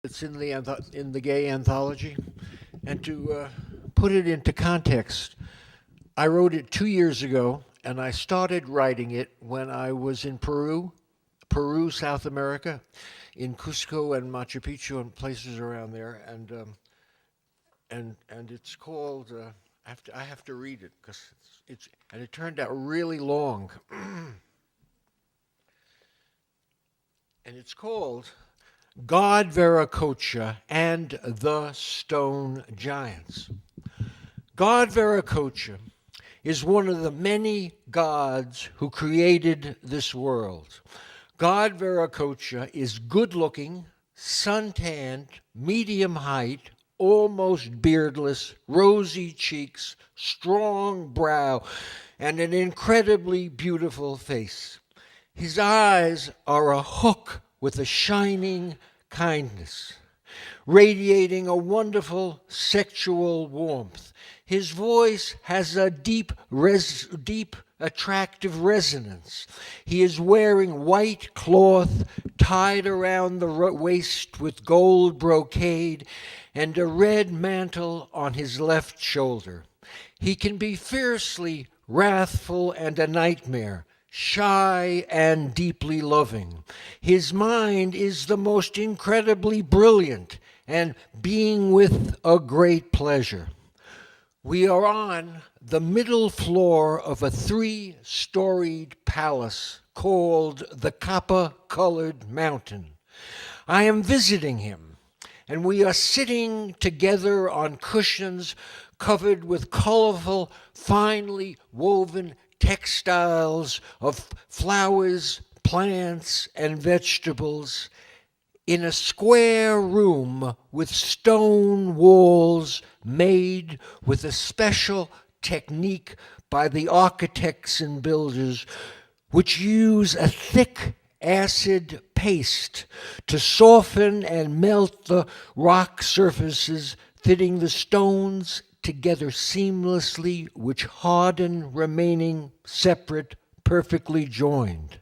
It's in the gay anthology. And to put it into context, I wrote it 2 years ago, and I started writing it when I was in Peru, South America, in Cusco and Machu Picchu and places around there. And it's called. I have to read it because and it turned out really long. And it's called God Veracocha and the Stone Giants. God Veracocha is one of the many gods who created this world. God Veracocha is good-looking, sun-tanned, medium height, almost beardless, rosy cheeks, strong brow, and an incredibly beautiful face. His eyes are a hook with a shining kindness, radiating a wonderful sexual warmth. His voice has a deep, attractive resonance. He is wearing white cloth tied around the waist with gold brocade and a red mantle on his left shoulder. He can be fiercely wrathful and a nightmare, shy and deeply loving. His mind is the most incredibly brilliant and being with a great pleasure. We are on the middle floor of a 3-storied palace called the Copper-Colored Mountain. I am visiting him, and we are sitting together on cushions covered with colorful, finely woven textiles of flowers, plants, and vegetables in a square room with stone walls made with a special technique by the architects and builders, which use a thick acid paste to soften and melt the rock surfaces, fitting the stones together seamlessly, which harden, remaining separate, perfectly joined.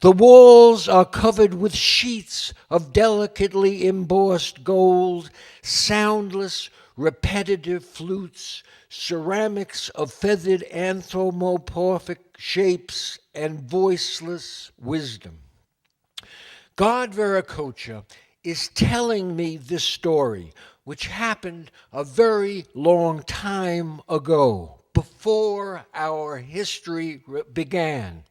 The walls are covered with sheets of delicately embossed gold, soundless, repetitive flutes, ceramics of feathered anthropomorphic shapes, and voiceless wisdom. God Veracocha is telling me this story, which happened a very long time ago, before our history began.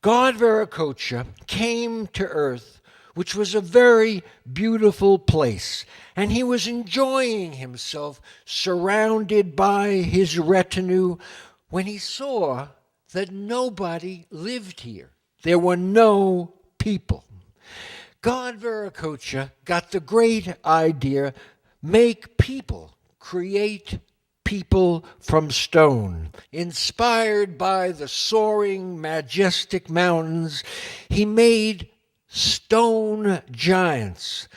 God Veracocha came to earth, which was a very beautiful place, and he was enjoying himself surrounded by his retinue when he saw that nobody lived here. There were no people. God Veracocha got the great idea, make people, create people from stone. Inspired by the soaring, majestic mountains, he made stone giants,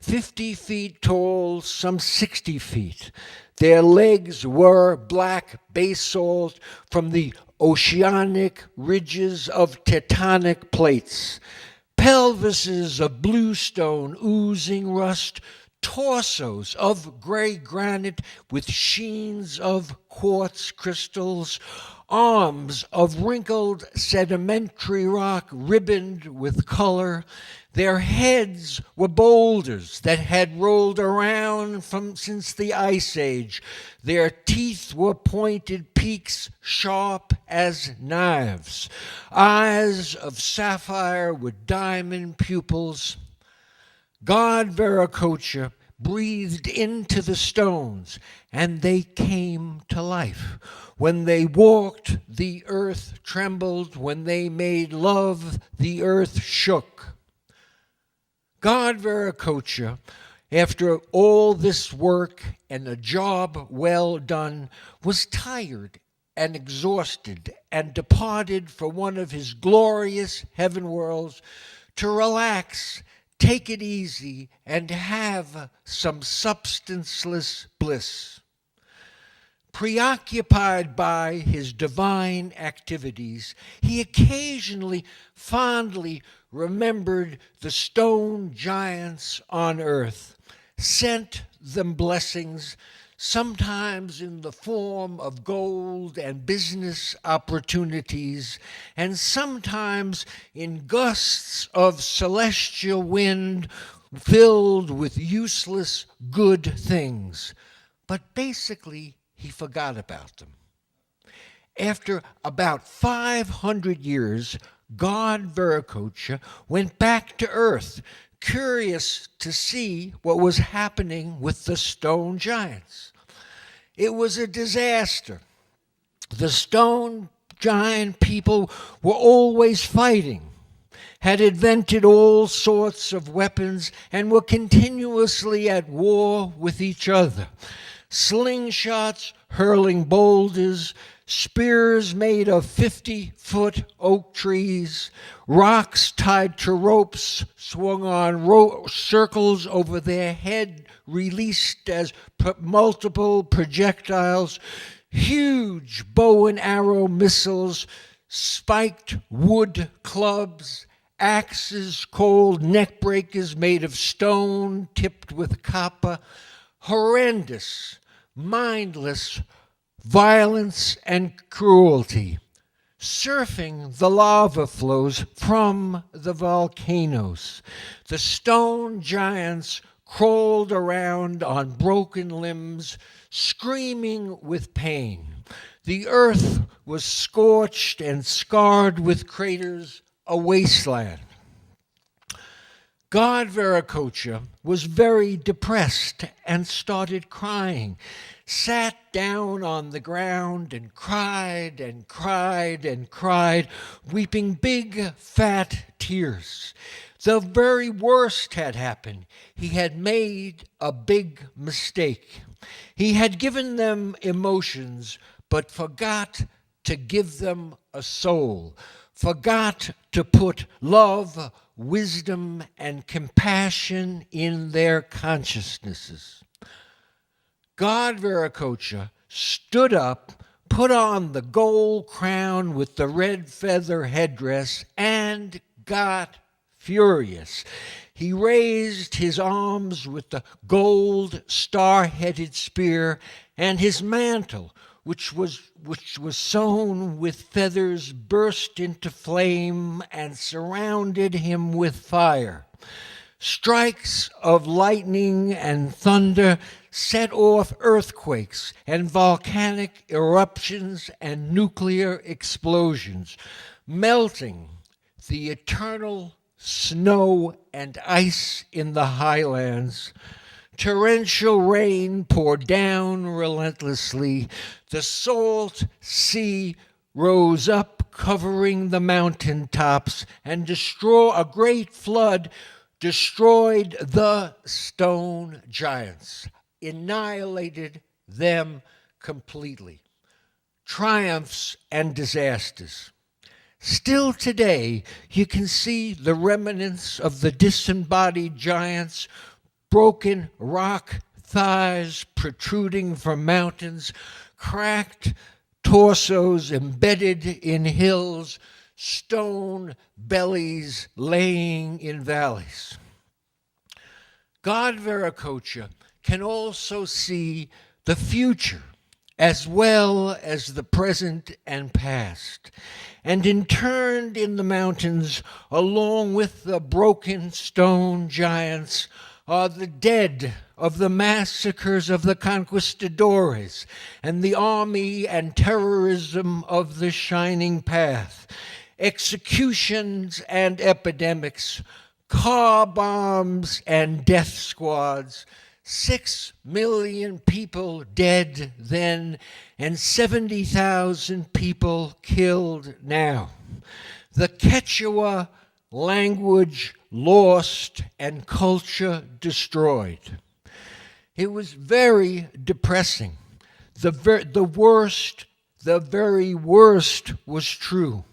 50 feet tall, some 60 feet. Their legs were black basalt from the oceanic ridges of tectonic plates, pelvises of bluestone oozing rust, torsos of gray granite with sheens of quartz crystals, arms of wrinkled sedimentary rock ribboned with color. Their heads were boulders that had rolled around since the Ice Age. Their teeth were pointed peaks sharp as knives, eyes of sapphire with diamond pupils. God Veracocha breathed into the stones, and they came to life. When they walked, the earth trembled. When they made love, the earth shook. God Veracocha, after all this work and a job well done, was tired and exhausted and departed for one of his glorious heaven worlds to relax, take it easy, and have some substanceless bliss. Preoccupied by his divine activities, he occasionally fondly remembered the stone giants on earth, sent them blessings, sometimes in the form of gold and business opportunities, and sometimes in gusts of celestial wind filled with useless good things. But basically, he forgot about them. After about 500 years, God Viracocha went back to Earth, curious to see what was happening with the stone giants. It was a disaster. The stone giant people were always fighting, had invented all sorts of weapons, and were continuously at war with each other. Slingshots hurling boulders, spears made of 50-foot oak trees, rocks tied to ropes swung on circles over their head, released as multiple projectiles, huge bow and arrow missiles, spiked wood clubs, axes called neck breakers made of stone tipped with copper, horrendous, mindless violence and cruelty, surfing the lava flows from the volcanoes. The stone giants crawled around on broken limbs, screaming with pain. The earth was scorched and scarred with craters, a wasteland. God Viracocha was very depressed and started crying, sat down on the ground and cried and cried and cried, weeping big, fat tears. The very worst had happened. He had made a big mistake. He had given them emotions, but forgot to give them a soul, forgot to put love, wisdom, and compassion in their consciousnesses. God Viracocha stood up, put on the gold crown with the red feather headdress, and got furious. He raised his arms with the gold star-headed spear, and his mantle, which was sewn with feathers, burst into flame and surrounded him with fire. Strikes of lightning and thunder set off earthquakes and volcanic eruptions and nuclear explosions, melting the eternal snow and ice in the highlands. Torrential rain poured down relentlessly. The salt sea rose up, covering the mountaintops, and a great flood destroyed the stone giants, annihilated them completely. Triumphs and disasters. Still today, you can see the remnants of the disembodied giants, broken rock thighs protruding from mountains, cracked torsos embedded in hills, stone bellies laying in valleys. God Viracocha can also see the future as well as the present and past, and interned in the mountains along with the broken stone giants are the dead of the massacres of the conquistadores and the army and terrorism of the Shining Path, executions and epidemics, car bombs and death squads, 6 million people dead then, and 70,000 people killed now. The Quechua language lost and culture destroyed. It was very depressing. The very worst was true.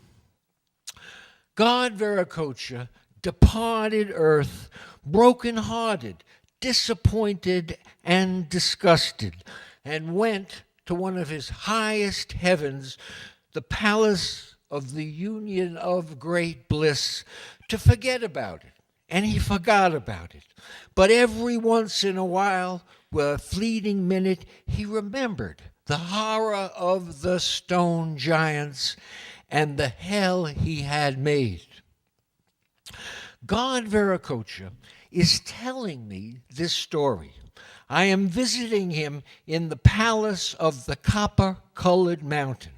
God Viracocha departed earth broken-hearted, disappointed, and disgusted, and went to one of his highest heavens, the palace of the union of great bliss, to forget about it. And he forgot about it. But every once in a while, with a fleeting minute, he remembered the horror of the stone giants and the hell he had made. God Veracocha is telling me this story. I am visiting him in the palace of the copper-colored mountain.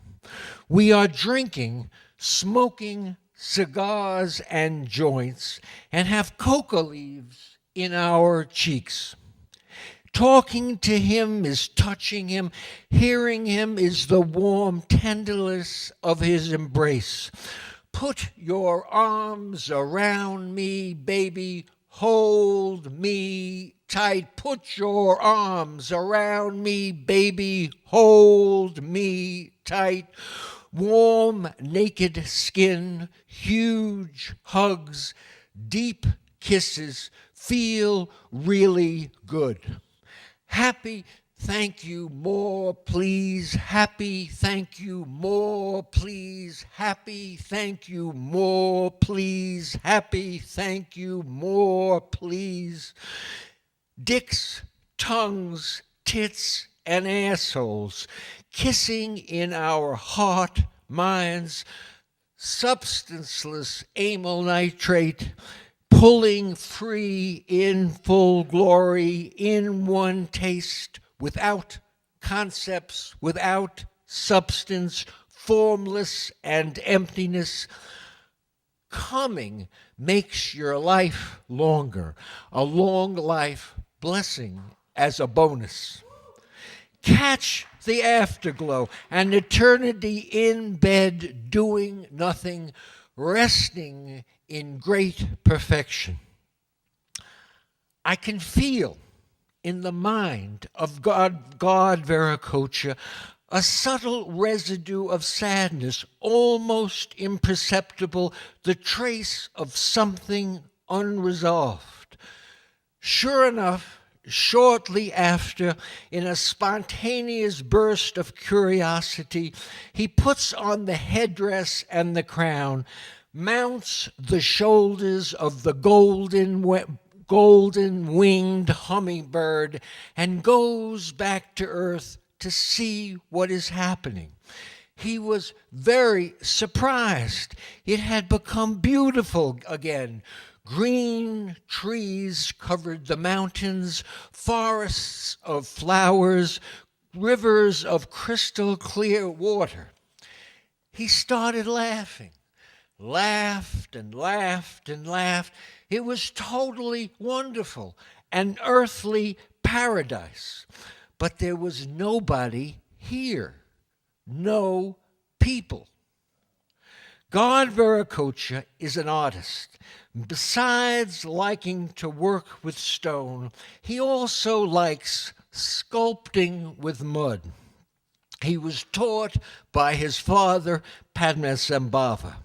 We are drinking, smoking cigars and joints, and have coca leaves in our cheeks. Talking to him is touching him. Hearing him is the warm tenderness of his embrace. Put your arms around me, baby. Hold me tight. Put your arms around me, baby. Hold me tight. Warm, naked skin, huge hugs, deep kisses, feel really good. Happy, thank you, more, please. Happy, thank you, more, please. Happy, thank you, more, please. Happy, thank you, more, please. Dicks, tongues, tits, and assholes, kissing in our heart, minds, substanceless amyl nitrate, pulling free in full glory, in one taste, without concepts, without substance, formless and emptiness. Coming makes your life longer, a long life blessing as a bonus. Catch the afterglow, an eternity in bed, doing nothing, resting in great perfection. I can feel in the mind of God Veracocha a subtle residue of sadness, almost imperceptible, the trace of something unresolved. Sure enough, shortly after, in a spontaneous burst of curiosity, he puts on the headdress and the crown, mounts the shoulders of the golden-winged hummingbird, and goes back to earth to see what is happening. He was very surprised. It had become beautiful again. Green trees covered the mountains, forests of flowers, rivers of crystal clear water. He started laughing, laughed and laughed and laughed. It was totally wonderful, an earthly paradise. But there was nobody here, no people. God Veracocha is an artist. Besides liking to work with stone, he also likes sculpting with mud. He was taught by his father, Padmasambhava.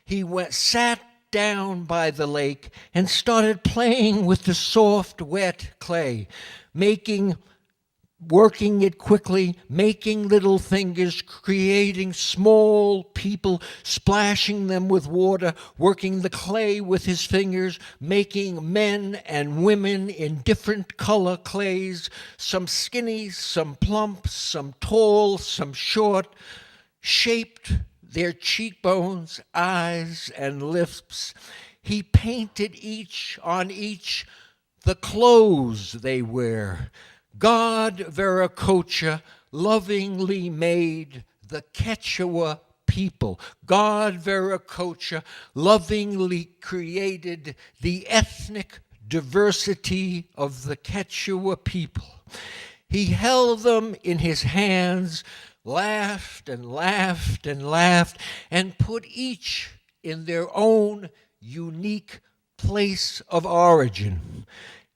He sat down by the lake and started playing with the soft, wet clay, working it quickly, making little fingers, creating small people, splashing them with water, working the clay with his fingers, making men and women in different color clays, some skinny, some plump, some tall, some short, shaped their cheekbones, eyes, and lips. He painted on each the clothes they wear. God Veracocha lovingly made the Quechua people. God Veracocha lovingly created the ethnic diversity of the Quechua people. He held them in his hands, laughed and laughed and laughed, and put each in their own unique place of origin.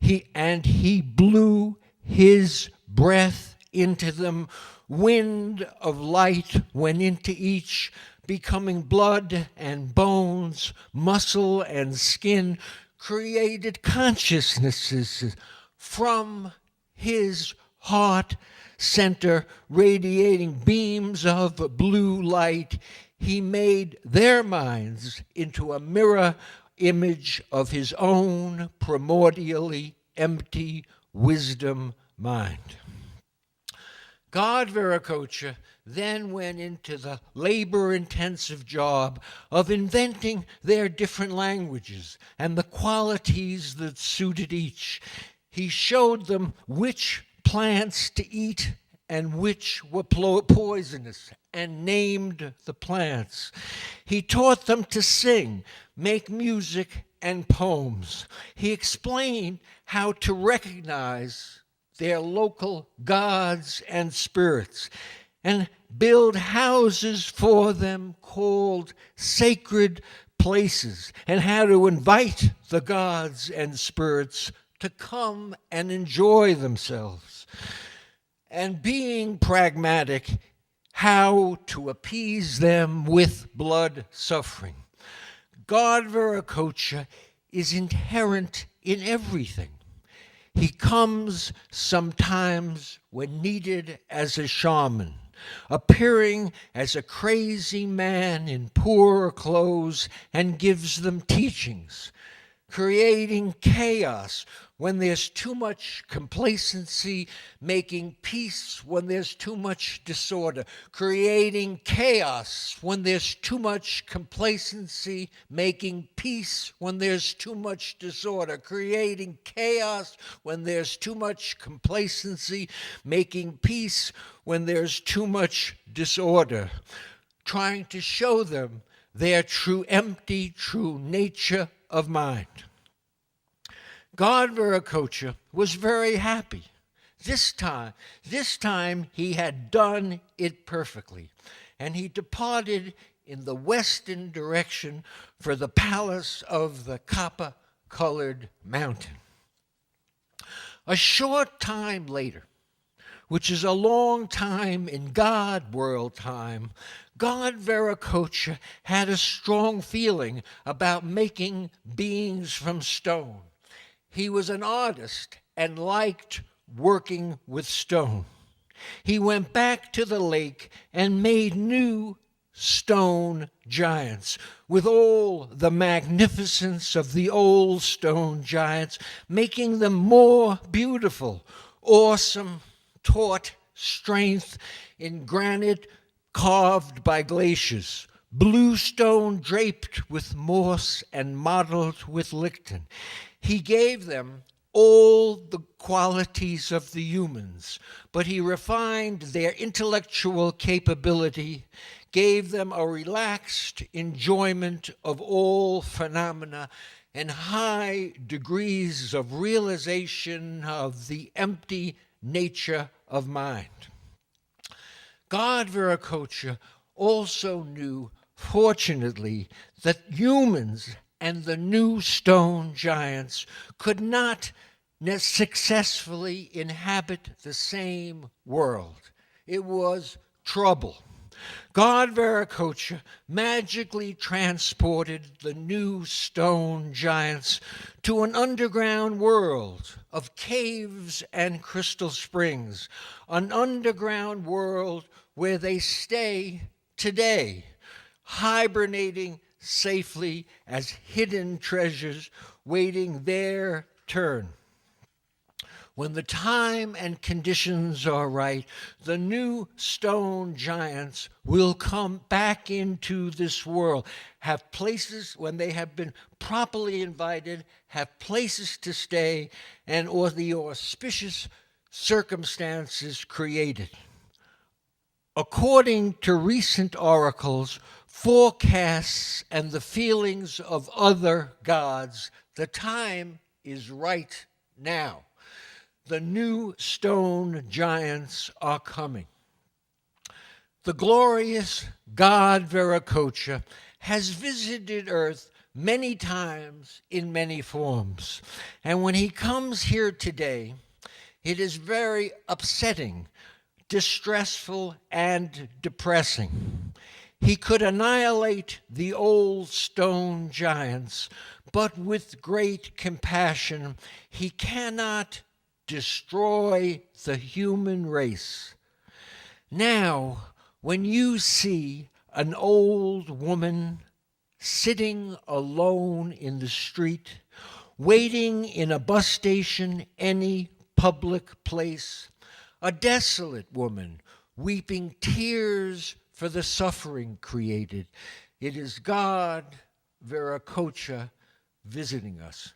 He blew his breath into them. Wind of light went into each, becoming blood and bones, muscle and skin, created consciousnesses from his heart center radiating beams of blue light, he made their minds into a mirror image of his own primordially empty wisdom mind. God Viracocha then went into the labor-intensive job of inventing their different languages and the qualities that suited each. He showed them which plants to eat and which were poisonous, and named the plants. He taught them to sing, make music, and poems. He explained how to recognize their local gods and spirits, and build houses for them called sacred places, and how to invite the gods and spirits to come and enjoy themselves. And being pragmatic, how to appease them with blood suffering. God Viracocha is inherent in everything. He comes sometimes when needed as a shaman, appearing as a crazy man in poor clothes, and gives them teachings, creating chaos when there's too much complacency, making peace when there's too much disorder, creating chaos when there's too much complacency, making peace when there's too much disorder, creating chaos when there's too much complacency, making peace when there's too much disorder, trying to show them their true empty, true nature of mind. God Viracocha was very happy. This time he had done it perfectly, and he departed in the western direction for the palace of the copper-colored mountain. A short time later, which is a long time in God world time, God Viracocha had a strong feeling about making beings from stone. He was an artist and liked working with stone. He went back to the lake and made new stone giants with all the magnificence of the old stone giants, making them more beautiful, awesome, taught strength in granite carved by glaciers, blue stone draped with moss and mottled with lichen. He gave them all the qualities of the humans, but he refined their intellectual capability, gave them a relaxed enjoyment of all phenomena, and high degrees of realization of the empty nature of mind. God Viracocha also knew, fortunately, that humans and the new stone giants could not successfully inhabit the same world. It was trouble. God Viracocha magically transported the new stone giants to an underground world of caves and crystal springs, an underground world where they stay today, hibernating safely as hidden treasures waiting their turn. When the time and conditions are right, the new stone giants will come back into this world, have places when they have been properly invited, have places to stay, and or the auspicious circumstances created. According to recent oracles, forecasts, and the feelings of other gods, the time is right now. The new stone giants are coming. The glorious God Viracocha has visited Earth many times in many forms. And when he comes here today, it is very upsetting, distressful, and depressing. He could annihilate the old stone giants, but with great compassion, he cannot destroy the human race. Now, when you see an old woman sitting alone in the street, waiting in a bus station, any public place, a desolate woman weeping tears for the suffering created, it is God, Viracocha, visiting us.